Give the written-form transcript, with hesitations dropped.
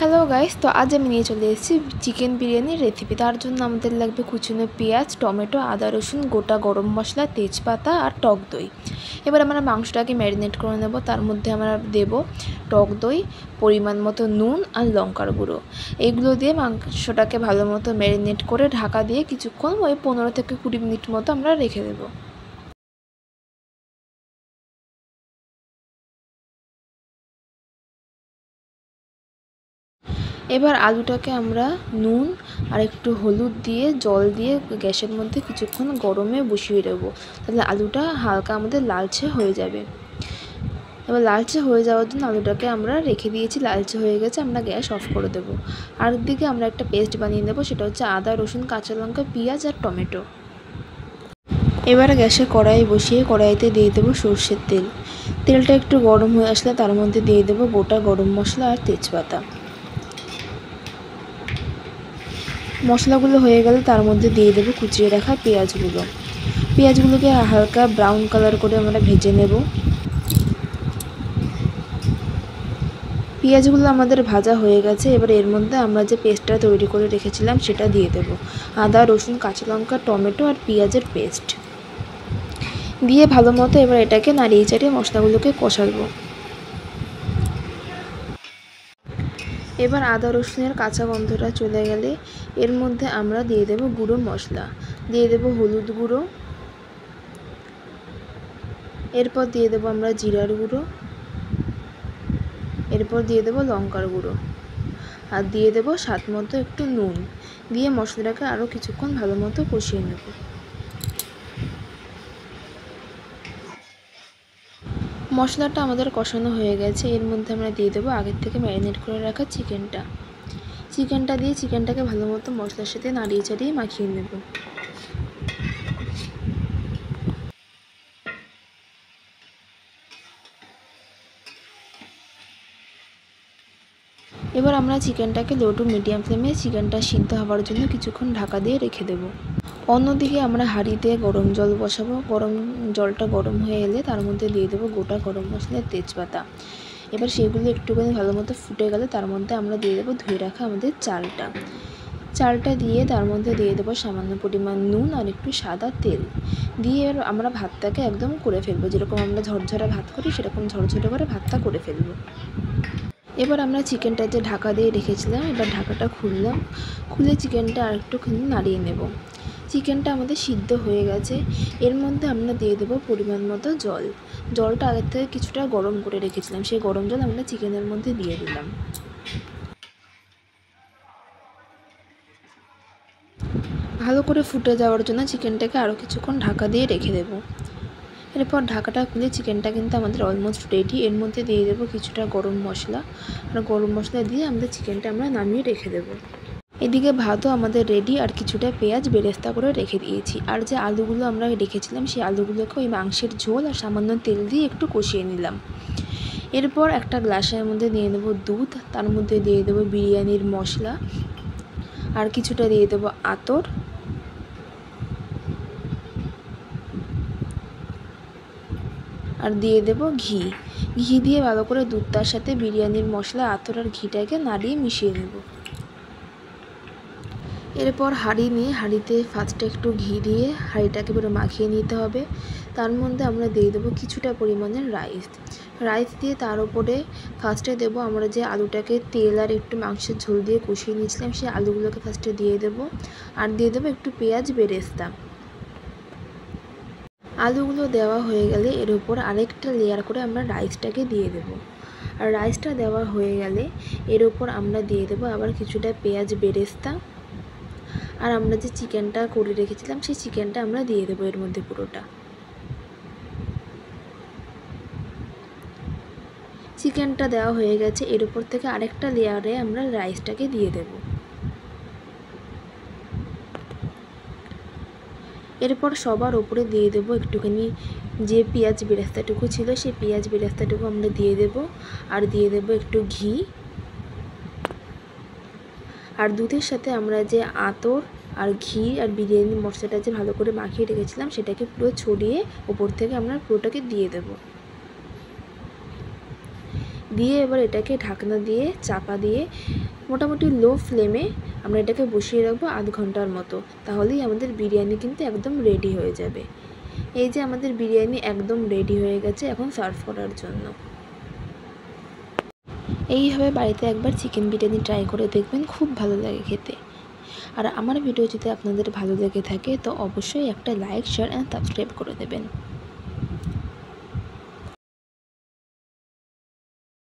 Hello guys, তো আজ আমি নিয়ে চলে এসেছি চিকেন বিরিয়ানির রেসিপি। তার জন্য আমাদের লাগবে কুচনো পেঁয়াজ, টমেটো, আদা রসুন, গোটা গরম মশলা, তেজপাতা আর টক দই। এবার আমরা মাংসটাকে ম্যারিনেট করে নেব। তার মধ্যে আমরা দেব টক দই, পরিমাণ মতো নুন আর লঙ্কার গুঁড়ো। এইগুলো দিয়ে মাংসটাকে ভালো মতো ম্যারিনেট করে ঢাকা দিয়ে কিছুক্ষণ 15 থেকে 20 মিনিট মতো আমরা রেখে দেবো। এবার আলুটাকে আমরা নুন আর একটু হলুদ দিয়ে জল দিয়ে গ্যাসের মধ্যে কিছুক্ষণ গরমে বসিয়ে দেবো, তাহলে আলুটা হালকা আমাদের লালচে হয়ে যাবে। এবার লালচে হয়ে যাওয়ার জন্য আলুটাকে আমরা রেখে দিয়েছি, লালচে হয়ে গেছে, আমরা গ্যাস অফ করে দেবো। আর দিকে আমরা একটা পেস্ট বানিয়ে নেবো, সেটা হচ্ছে আদা রসুন কাঁচা লঙ্কা পেঁয়াজ আর টমেটো। এবার গ্যাসে কড়াই বসিয়ে কড়াইতে দিয়ে দেবো সর্ষের তেল। তেলটা একটু গরম হয়ে আসলে তার মধ্যে দিয়ে দেবো গোটা গরম মশলা আর তেজপাতা। মশলাগুলো হয়ে গেলে তার মধ্যে দিয়ে দেবো কুচিয়ে রাখা পেঁয়াজগুলোকে হালকা ব্রাউন কালার করে আমরা ভেজে নেব। পেঁয়াজগুলো আমাদের ভাজা হয়ে গেছে। এবার এর মধ্যে আমরা যে পেস্টটা তৈরি করে রেখেছিলাম সেটা দিয়ে দেব। আদা রসুন কাঁচা লঙ্কা টমেটো আর পেঁয়াজের পেস্ট দিয়ে ভালো মতো এবার এটাকে নাড়িয়ে চাড়িয়ে মশলাগুলোকে কষাবো। এবার আদা রসুনের কাঁচা গন্ধটা চলে গেলে এর মধ্যে আমরা দিয়ে দেব গুঁড়ো মশলা, দিয়ে দেব হলুদ গুঁড়ো, এরপর দিয়ে দেব আমরা জিরার গুঁড়ো, এরপর দিয়ে দেব লঙ্কার গুঁড়ো আর দিয়ে দেব স্বাদ মতো একটু নুন, দিয়ে মশলাটাকে আরও কিছুক্ষণ ভালো মতো কষিয়ে নেব। মশলাটা আমাদের কষানো হয়ে গেছে। এর মধ্যে আমরা দিয়ে দেবো আগের থেকে ম্যারিনেট করে রাখা চিকেনটা দিয়ে চিকেনটাকে ভালো মতো মশলার সাথে নাড়িয়ে চাড়িয়ে মাখিয়ে নেব। এবার আমরা চিকেনটাকে লো টু মিডিয়াম ফ্লেমে চিকেনটা সিদ্ধ হওয়ার জন্য কিছুক্ষণ ঢাকা দিয়ে রেখে দেব। অন্যদিকে আমরা হাঁড়িতে গরম জল বসাবো। জলটা গরম হয়ে এলে তার মধ্যে দিয়ে দেবো গোটা গরম মশলা তেজপাতা। এবার সেগুলো একটুখানি ভালো মতো ফুটে গেলে তার মধ্যে আমরা দিয়ে দেবো ধুয়ে রাখা আমাদের চালটা দিয়ে তার মধ্যে দিয়ে দেবো সামান্য পরিমাণ নুন আর একটু সাদা তেল দিয়ে এবার আমরা ভাতটাকে একদম করে ফেলবো। যেরকম আমরা ঝরঝরা ভাত করি সেরকম ঝরঝরে করে ভাতটা করে ফেলবো। এবার আমরা চিকেনটা যে ঢাকা দিয়ে রেখেছিলাম, এবার ঢাকাটা খুলে চিকেনটা আর একটুখানি নাড়িয়ে নেব। চিকেনটা আমাদের সিদ্ধ হয়ে গেছে। এর মধ্যে আমরা দিয়ে দেবো পরিমাণ মতো জলটা আগের থেকে কিছুটা গরম করে রেখেছিলাম, সেই গরম জল আমরা চিকেনের মধ্যে দিয়ে দিলাম। ভালো করে ফুটে যাওয়ার জন্য চিকেনটাকে আরও কিছুক্ষণ ঢাকা দিয়ে রেখে দেবো। এরপর ঢাকাটা খুলে চিকেনটা কিন্তু আমাদের অলমোস্ট রেডি। এর মধ্যে দিয়ে দেবো কিছুটা গরম মশলা, আর গরম মশলা দিয়ে আমাদের চিকেনটা আমরা নামিয়ে রেখে দেবো। এদিকে ভাতও আমাদের রেডি, আর কিছুটা পেঁয়াজ বেরেস্তা করে রেখে দিয়েছি। আর যে আলুগুলো আমরা রেখেছিলাম সেই আলুগুলোকে ওই মাংসের ঝোল আর সামান্য তেল দিয়ে একটু কষিয়ে নিলাম। এরপর একটা গ্লাসের মধ্যে দিয়ে দেবো দুধ, তার মধ্যে দিয়ে দেবো বিরিয়ানির মশলা, আর কিছুটা দিয়ে দেবো আতর, আর দিয়ে দেব ঘি দিয়ে ভালো করে দুধটার সাথে বিরিয়ানির মশলা আতর আর ঘিটাকে নাড়িয়ে মিশিয়ে নেব। এরপর হাঁড়ি নিয়ে হাঁড়িতে ফার্স্টে একটু ঘি দিয়ে হাঁড়িটাকে পুরো মাখিয়ে নিতে হবে। তার মধ্যে আমরা দিয়ে দেবো কিছুটা পরিমাণের রাইস দিয়ে তার উপরে ফার্স্টে দেবো আমরা যে আলুটাকে তেল আর একটু মাংসের ঝোল দিয়ে কষিয়ে নিয়েছিলাম সেই আলুগুলোকে ফার্স্টে দিয়ে দেবো, আর দিয়ে দেবো একটু পেঁয়াজ বেরেস্তা। আলুগুলো দেওয়া হয়ে গেলে এর উপর আরেকটা লেয়ার করে আমরা রাইসটাকে দিয়ে দেবো। আর রাইসটা দেওয়া হয়ে গেলে এর উপর আমরা দিয়ে দেবো আবার কিছুটা পেঁয়াজ বেরেস্তা, আর আমরা যে চিকেনটা করে রেখেছিলাম সেই চিকেনটা আমরা দিয়ে দেবো এর মধ্যে পুরোটা। চিকেনটা দেওয়া হয়ে গেছে, এর উপর থেকে আরেকটা লেয়ারে আমরা রাইসটাকে দিয়ে দেবো। এরপর সবার ওপরে দিয়ে দেবো একটুখানি যে পেঁয়াজ বেরেস্তাটুকু ছিল সেই পেঁয়াজ বেরেস্তাটুকু আমরা দিয়ে দেবো, আর দিয়ে দেবো একটু ঘি, আর দুধের সাথে আমরা যে আতর আর ঘি আর বিরিয়ানি মশলাটা যে ভালো করে মাখিয়ে রেখেছিলাম সেটাকে পুরো ছড়িয়ে ওপর থেকে আমরা পুরোটাকে দিয়ে দেব। দিয়ে এবার এটাকে ঢাকনা দিয়ে চাপা দিয়ে মোটামুটি লো ফ্লেমে আমরা এটাকে বসিয়ে রাখবো আধ ঘন্টার মতো। তাহলেই আমাদের বিরিয়ানি কিন্তু একদম রেডি হয়ে যাবে। এই যে আমাদের বিরিয়ানি একদম রেডি হয়ে গেছে এখন সার্ভ করার জন্য। এইভাবে বাড়িতে একবার চিকেন বিরিয়ানি ট্রাই করে দেখবেন, খুব ভালো লাগে খেতে। আর আমার ভিডিও যদি আপনাদের ভালো লেগে থাকে তো অবশ্যই একটা লাইক, শেয়ার অ্যান্ড সাবস্ক্রাইব করে দেবেন।